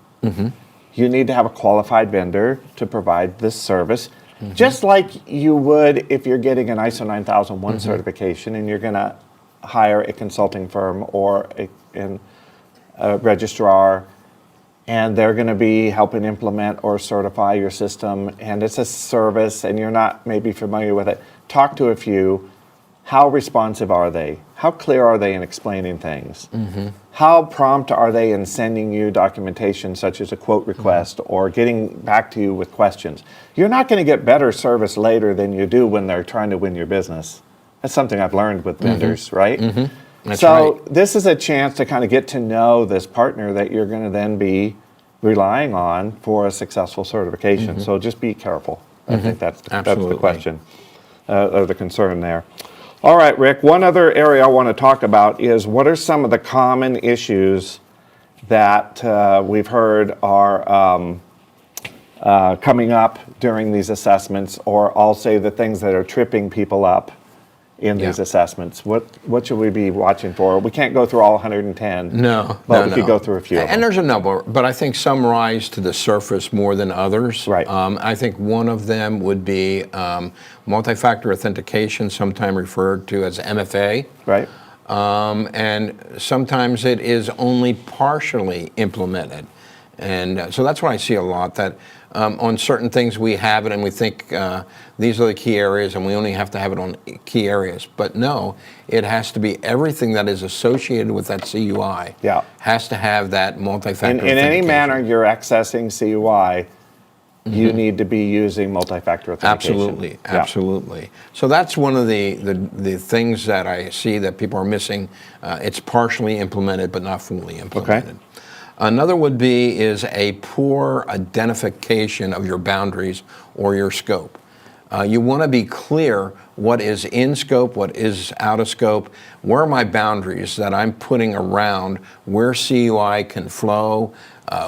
You need to have a qualified vendor to provide this service, just like you would if you're getting an ISO 9001 certification and you're going to hire a consulting firm or a registrar, and they're going to be helping implement or certify your system, and it's a service and you're not maybe familiar with it. Talk to a few. How responsive are they? How clear are they in explaining things? How prompt are they in sending you documentation such as a quote request or getting back to you with questions? You're not going to get better service later than you do when they're trying to win your business. That's something I've learned with vendors, right? That's right. This is a chance to kind of get to know this partner that you're going to then be relying on for a successful certification. So just be careful. I think that's the question or the concern there. All right, Rick, one other area I want to talk about is what are some of the common issues that we've heard are coming up during these assessments, or I'll say the things that are tripping people up in these assessments? What should we be watching for? We can't go through all 110. No, but we could go through a few. And there's a number, but I think some rise to the surface more than others. Right. I think one of them would be multi-factor authentication, sometimes referred to as MFA. Right. And sometimes it is only partially implemented. And so that's what I see a lot, that on certain things we have it and we think these are the key areas and we only have to have it on key areas. But no, it has to be everything that is associated with that CUI has to have that multi-factor authentication. In any manner you're accessing CUI, you need to be using multi-factor authentication. Absolutely, absolutely. So that's one of the things that I see that people are missing. It's partially implemented but not fully implemented. Okay. Another would be is a poor identification of your boundaries or your scope. You want to be clear what is in scope, what is out of scope, where are my boundaries that I'm putting around where CUI can flow,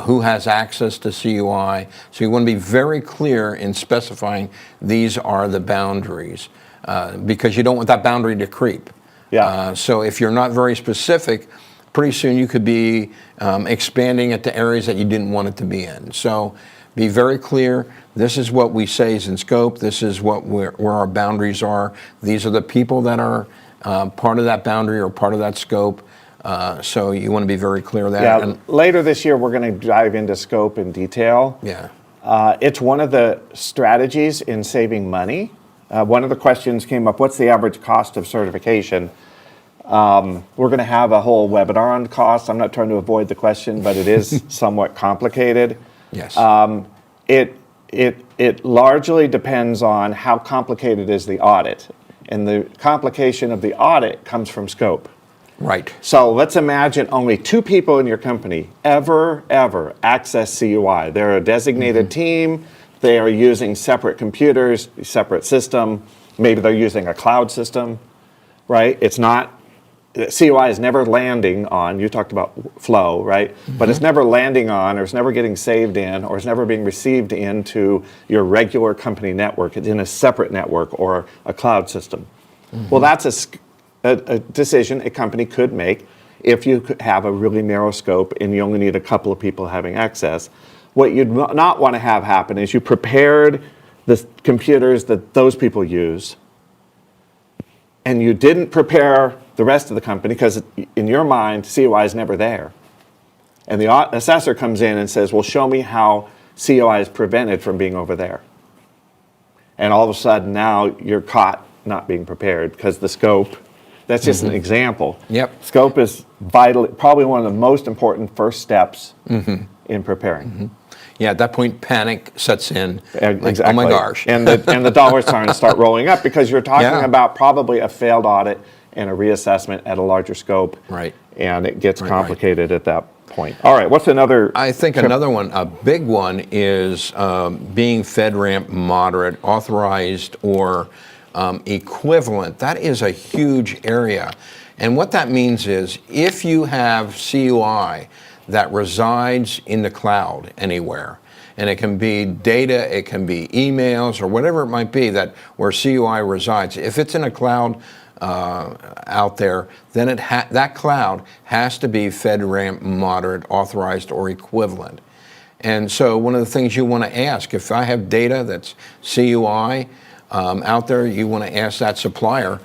who has access to CUI. So you want to be very clear in specifying these are the boundaries because you don't want that boundary to creep. So if you're not very specific, pretty soon you could be expanding it to areas that you didn't want it to be in. So be very clear. This is what we say is in scope. This is where our boundaries are. These are the people that are part of that boundary or part of that scope. So you want to be very clear of that. Yeah, and later this year we're going to dive into scope in detail. Yeah. It's one of the strategies in saving money. One of the questions came up, what's the average cost of certification? We're going to have a whole webinar on cost. I'm not trying to avoid the question, but it is somewhat complicated. Yes. It largely depends on how complicated is the audit. And the complication of the audit comes from scope. Right. So let's imagine only 2 people in your company ever access CUI. They're a designated team. They are using separate computers, separate system. Maybe they're using a cloud system, right? It's not, CUI is never landing on, you talked about flow, right? But it's never landing on, or it's never getting saved in, or it's never being received into your regular company network. It's in a separate network or a cloud system. Well, that's a decision a company could make if you have a really narrow scope and you only need a couple of people having access. What you'd not want to have happen is you prepared the computers that those people use and you didn't prepare the rest of the company because in your mind, CUI is never there. And the assessor comes in and says, well, show me how CUI is prevented from being over there. And all of a sudden now you're caught not being prepared because the scope, that's just an example. Yep. Scope is vital, probably one of the most important first steps in preparing. Yeah, at that point, panic sets in. Exactly. Like, oh my gosh. And the dollar signs start rolling up because you're talking about probably a failed audit and a reassessment at a larger scope. Right. And it gets complicated at that point. All right, what's another? I think another one, a big one, is being FedRAMP moderate, authorized, or equivalent. That is a huge area. And what that means is if you have CUI that resides in the cloud anywhere, and it can be data, it can be emails, or whatever it might be that where CUI resides, if it's in a cloud out there, then that cloud has to be FedRAMP moderate, authorized, or equivalent. And so one of the things you want to ask, if I have data that's CUI out there, you want to ask that supplier,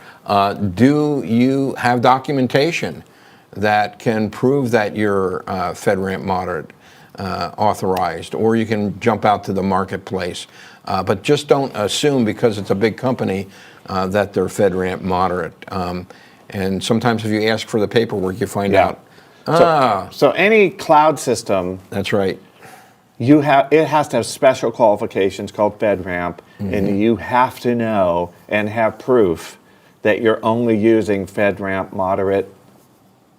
do you have documentation that can prove that you're FedRAMP moderate authorized, or you can jump out to the marketplace. But just don't assume because it's a big company that they're FedRAMP moderate. And sometimes if you ask for the paperwork, you find out. So any cloud system. That's right. It has to have special qualifications called FedRAMP, and you have to know and have proof that you're only using FedRAMP moderate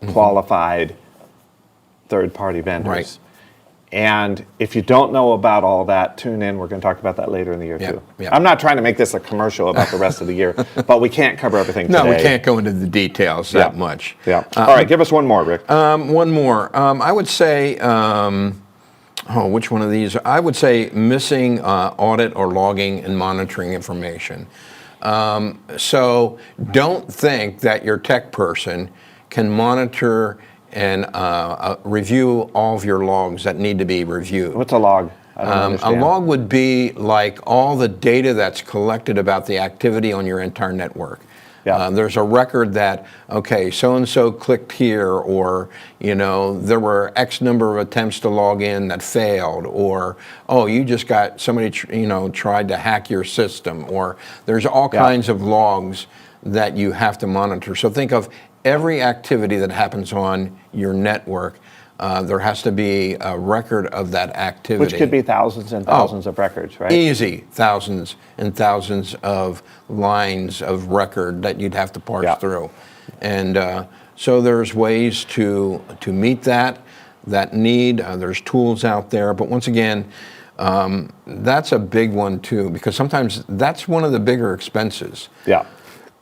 qualified third-party vendors. Right. And if you don't know about all that, tune in. We're going to talk about that later in the year too. Yep. I'm not trying to make this a commercial about the rest of the year, but we can't cover everything today. No, we can't go into the details that much. Yeah. All right, give us one more, Rick. One more. I would say, which one of these? I would say missing audit or logging and monitoring information. So don't think that your tech person can monitor and review all of your logs that need to be reviewed. What's a log? I don't A understand. log would be like all the data that's collected about the activity on your entire network. Yeah. There's a record that, okay, so-and-so clicked here, or, there were X number of attempts to log in that failed, or, oh, you just got somebody, tried to hack your system, or there's all kinds of logs that you have to monitor. So think of every activity that happens on your network. There has to be a record of that activity. Which could be thousands and thousands of records, right? Easy, thousands and thousands of lines of record that you'd have to parse through. And so there's ways to meet that need. There's tools out there. But once again, that's a big one too, because sometimes that's one of the bigger expenses. Yeah.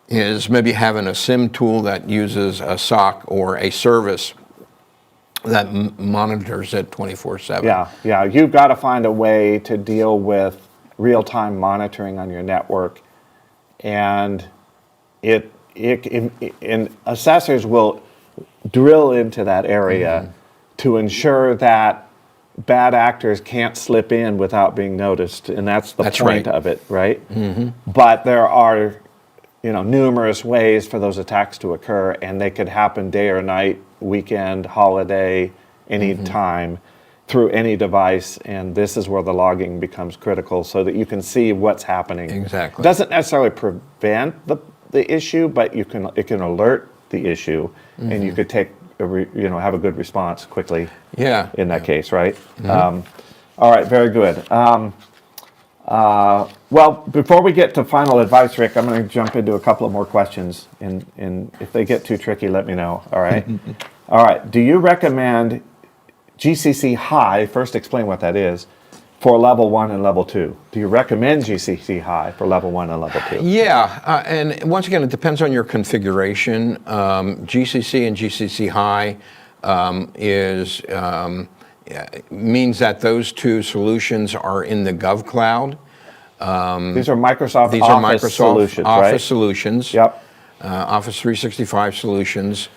Is maybe having a SIM tool that uses a SOC or a service that monitors it 24/7. Yeah. You've got to find a way to deal with real-time monitoring on your network, and and assessors will drill into that area to ensure that bad actors can't slip in without being noticed, and that's the point of it, right? But there are numerous ways for those attacks to occur, and they could happen day or night, weekend, holiday, any time, through any device. And this is where the logging becomes critical, so that you can see what's happening. Exactly. It doesn't necessarily prevent the issue, but it can alert the issue, and you could take have a good response quickly. Yeah. In that case, right? All right. Very good. Well, before we get to final advice, Rick, I'm going to jump into a couple of more questions, and if they get too tricky, let me know, all right? All right, do you recommend GCC High, first explain what that is, for level 1 and level 2? Do you recommend GCC High for level 1 and level 2? Yeah, and once again, it depends on your configuration. GCC and GCC High means that those two solutions are in the GovCloud. These are Microsoft Office solutions, Office right? solutions. Yep. Office 365 solutions.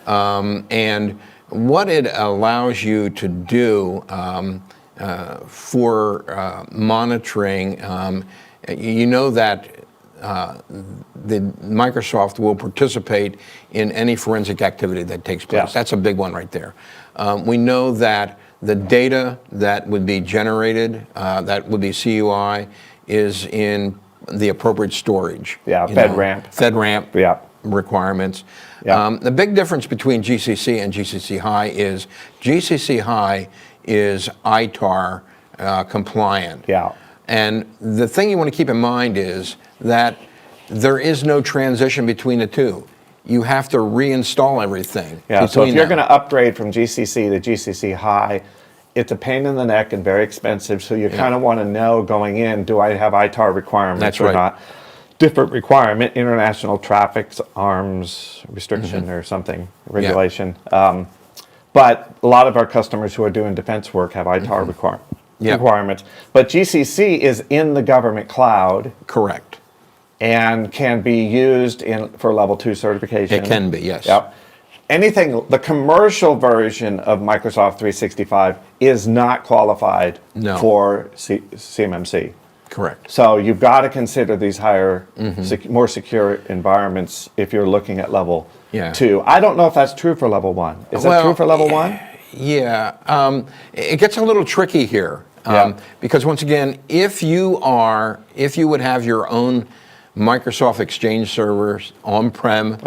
And what it allows you to do for monitoring, that the Microsoft will participate in any forensic activity that takes place. Yeah. That's a big one right there. We know that the data that would be generated, that would be CUI, is in the appropriate storage. Yeah, FedRAMP requirements. Yeah. The big difference between GCC and GCC High is GCC High is ITAR compliant. Yeah. And the thing you want to keep in mind is that there is no transition between the two. You have to reinstall everything. Yeah, so if you're going to upgrade from GCC to GCC High, it's a pain in the neck and very expensive, so you kind of want to know going in, do I have ITAR requirements or not? Different requirement, international traffic arms restriction or something, regulation. But a lot of our customers who are doing defense work have ITAR requirements. But GCC is in the government cloud. Correct. And can be used for level 2 certification. It can be, yes. Yep. The commercial version of Microsoft 365 is not qualified for CMMC. Correct. So you've got to consider these higher, more secure environments if you're looking at level 2. I don't know if that's true for level 1. Is that true for level 1? Yeah. It gets a little tricky here. Because once again, if you would have your own Microsoft Exchange servers on-prem,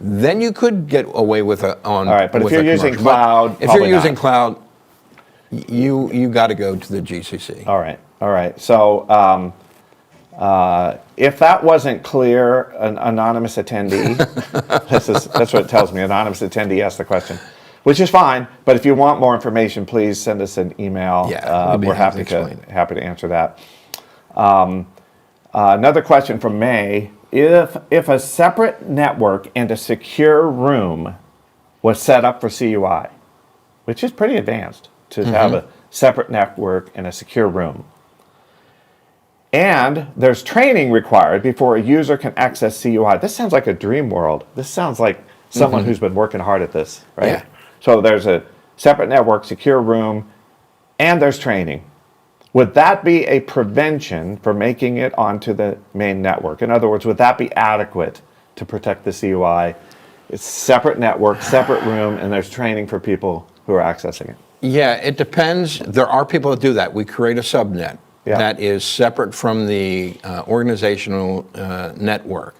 then you could get away with all right, but if you're using cloud, if you're using cloud, you got to go to the GCC. All right. So if that wasn't clear, an anonymous attendee, that's what it tells me. Anonymous attendee asked the question, which is fine. But if you want more information, please send us an email. We're happy to answer that. Another question from May. If a separate network and a secure room was set up for CUI, which is pretty advanced to have a separate network and a secure room, And there's training required before a user can access CUI. This sounds like a dream world. This sounds like someone who's been working hard at this, right? Yeah. So there's a separate network, secure room, and there's training. Would that be a prevention for making it onto the main network? In other words, would that be adequate to protect the CUI? It's separate network, separate room, and there's training for people who are accessing it. Yeah, it depends. There are people that do that. We create a subnet that is separate from the organizational network.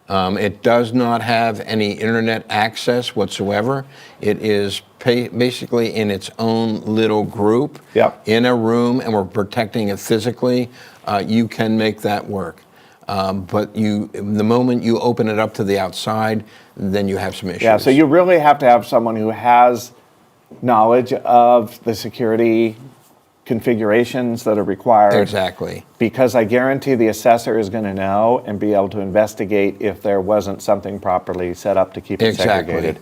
It does not have any internet access whatsoever. It is basically in its own little group in a room, and we're protecting it physically. You can make that work. But the moment you open it up to the outside, then you have some issues. Yeah, so you really have to have someone who has knowledge of the security configurations that are required. Exactly. Because I guarantee the assessor is going to know and be able to investigate if there wasn't something properly set up to keep it segregated.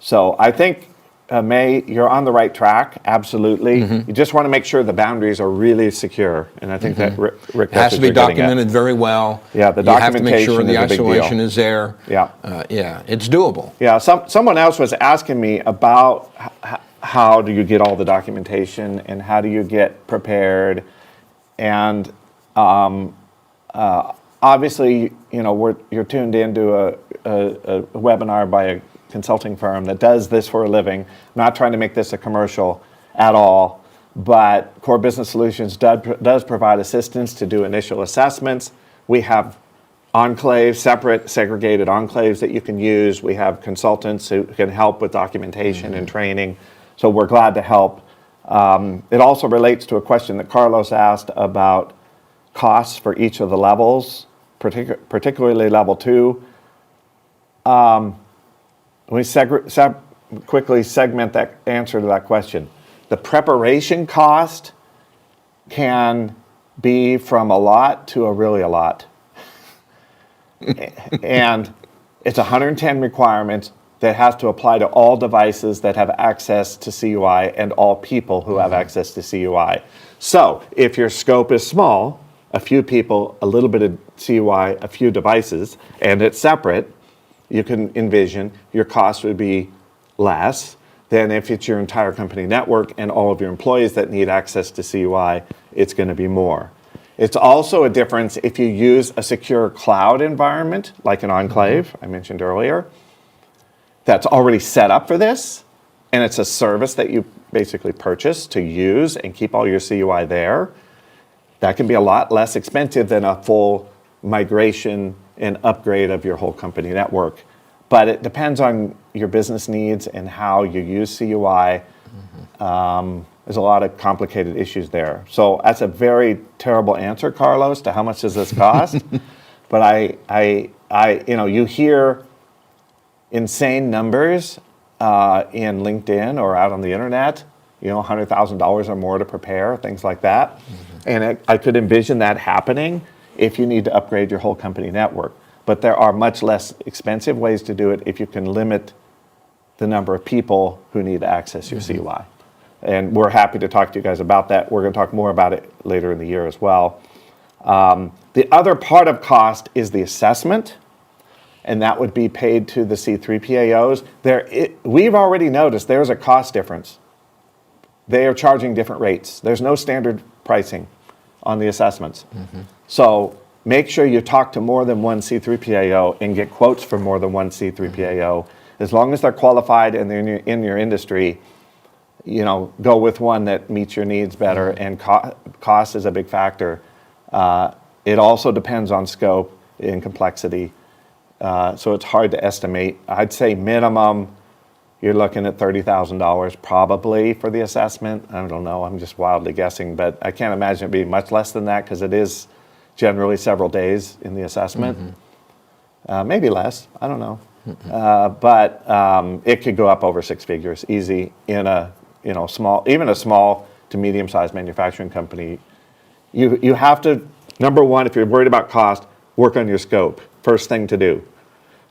So I think, May, you're on the right track, absolutely. You just want to make sure the boundaries are really secure. And I think that Rick, it has to be documented very well. Yeah, the you have to make documentation sure the is a big deal. isolation is there. Yeah. Yeah, it's doable. Yeah, someone else was asking me about how do you get all the documentation and how do you get prepared, and obviously, you know, you're tuned into a webinar by a consulting firm that does this for a living. I'm not trying to make this a commercial at all, but Core Business Solutions does provide assistance to do initial assessments. We have enclaves, separate segregated enclaves that you can use. We have consultants who can help with documentation and training. So we're glad to help. It also relates to a question that Carlos asked about costs for each of the levels, particularly level 2. We quickly segment that answer to that question. The preparation cost can be from a lot to a really a lot. And it's 110 requirements that has to apply to all devices that have access to CUI and all people who have access to CUI. So if your scope is small, a few people, a little bit of CUI, a few devices, and it's separate, you can envision your cost would be less than if it's your entire company network and all of your employees that need access to CUI, it's going to be more. It's also a difference if you use a secure cloud environment, like an enclave I mentioned earlier, that's already set up for this, and it's a service that you basically purchase to use and keep all your CUI there. That can be a lot less expensive than a full migration and upgrade of your whole company network. But it depends on your business needs and how you use CUI. There's a lot of complicated issues there. So that's a very terrible answer, Carlos, to how much does this cost? But I, you hear insane numbers in LinkedIn or out on the internet, $100,000 or more to prepare, things like that. And I could envision that happening if you need to upgrade your whole company network. But there are much less expensive ways to do it if you can limit the number of people who need to access your CUI. And we're happy to talk to you guys about that. We're going to talk more about it later in the year as well. The other part of cost is the assessment, and that would be paid to the C3PAOs. We've already noticed there's a cost difference. They are charging different rates. There's no standard pricing on the assessments. So make sure you talk to more than one C3PAO and get quotes from more than one C3PAO. As long as they're qualified and they're in your industry, go with one that meets your needs better, and cost is a big factor. It also depends on scope and complexity, so it's hard to estimate. I'd say minimum, you're looking at $30,000 probably for the assessment. I don't know, I'm just wildly guessing, but I can't imagine it being much less than that because it is generally several days in the assessment. Maybe less, I don't know. But it could go up over 6 figures easy in a even a small to medium-sized manufacturing company. You have to, number one, if you're worried about cost, work on your scope. First thing to do.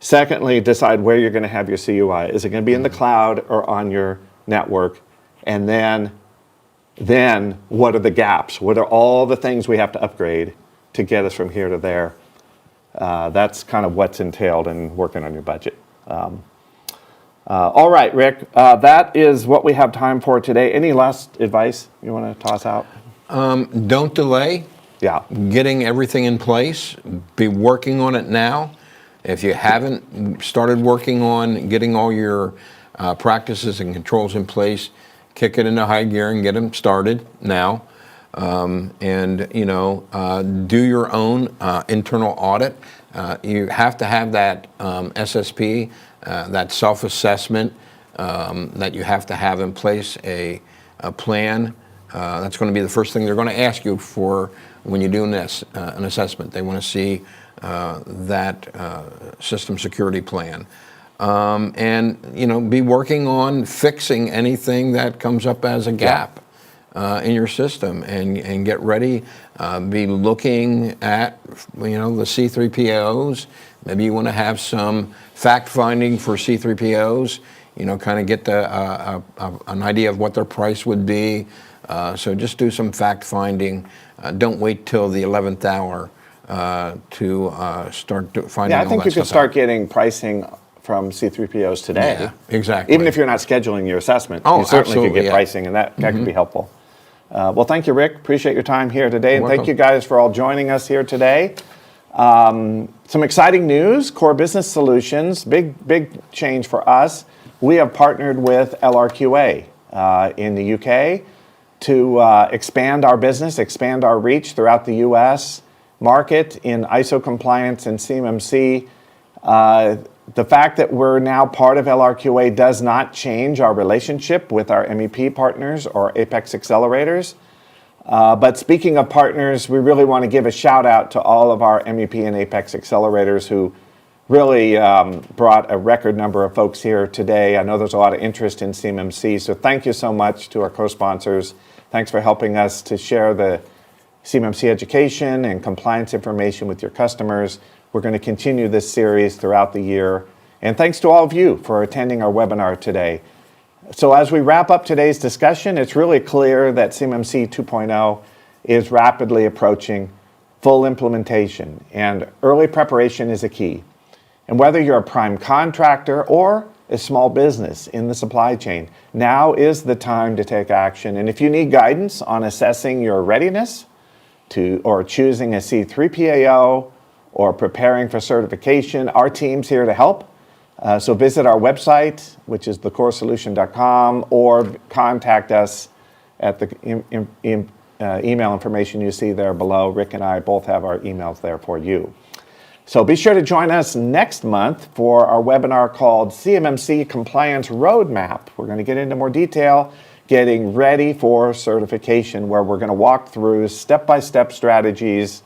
Secondly, decide where you're going to have your CUI. Is it going to be in the cloud or on your network? And then what are the gaps? What are all the things we have to upgrade to get us from here to there. That's kind of what's entailed in working on your budget. All right, Rick, that is what we have time for today. Any last advice you want to toss out? Don't delay. Yeah. Getting everything in place. Be working on it now. If you haven't started working on getting all your practices and controls in place, kick it into high gear and get them started now. And do your own internal audit. You have to have that SSP, that self-assessment that you have to have in place, a plan. That's going to be the first thing they're going to ask you for when you do an assessment. They want to see that system security plan. And be working on fixing anything that comes up as a gap in your system, and get ready. Be looking at the C3POs. Maybe you want to have some fact finding for C3POs. Kind of get an idea of what their price would be. So just do some fact finding. Don't wait till the 11th hour to start finding. Yeah, I all think that you could stuff start out. getting pricing from C3POs today. Yeah, exactly. Even if you're not scheduling your assessment, Oh, you certainly could absolutely, get yeah. pricing, and that could be helpful. Well, thank you, Rick. Appreciate your time here today, and You're thank welcome. you guys for all joining us here today. Some exciting news, Core Business Solutions, big change for us. We have partnered with LRQA in the UK to expand our business, expand our reach throughout the US market in ISO compliance and CMMC. The fact that we're now part of LRQA does not change our relationship with our MEP partners or Apex accelerators. But speaking of partners, we really want to give a shout out to all of our MEP and Apex accelerators who really brought a record number of folks here today. I know there's a lot of interest in CMMC, so thank you so much to our co-sponsors. Thanks for helping us to share the CMMC education and compliance information with your customers. We're going to continue this series throughout the year. And thanks to all of you for attending our webinar today. So as we wrap up today's discussion, it's really clear that CMMC 2.0 is rapidly approaching full implementation, and early preparation is a key. And whether you're a prime contractor or a small business in the supply chain, now is the time to take action. And if you need guidance on assessing your readiness or choosing a C3PAO or preparing for certification, our team's here to help. So visit our website, which is thecoresolution.com, or contact us at the email information you see there below. Rick and I both have our emails there for you. So be sure to join us next month for our webinar called CMMC Compliance Roadmap. We're going to get into more detail, getting ready for certification, where we're going to walk through step-by-step strategies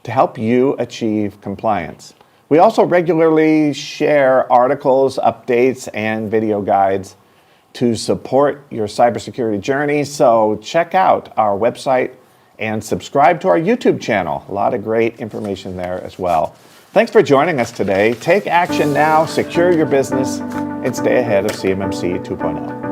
to help you achieve compliance. We also regularly share articles, updates, and video guides to support your cybersecurity journey. So check out our website and subscribe to our YouTube channel. A lot of great information there as well. Thanks for joining us today. Take action now, secure your business, and stay ahead of CMMC 2.0.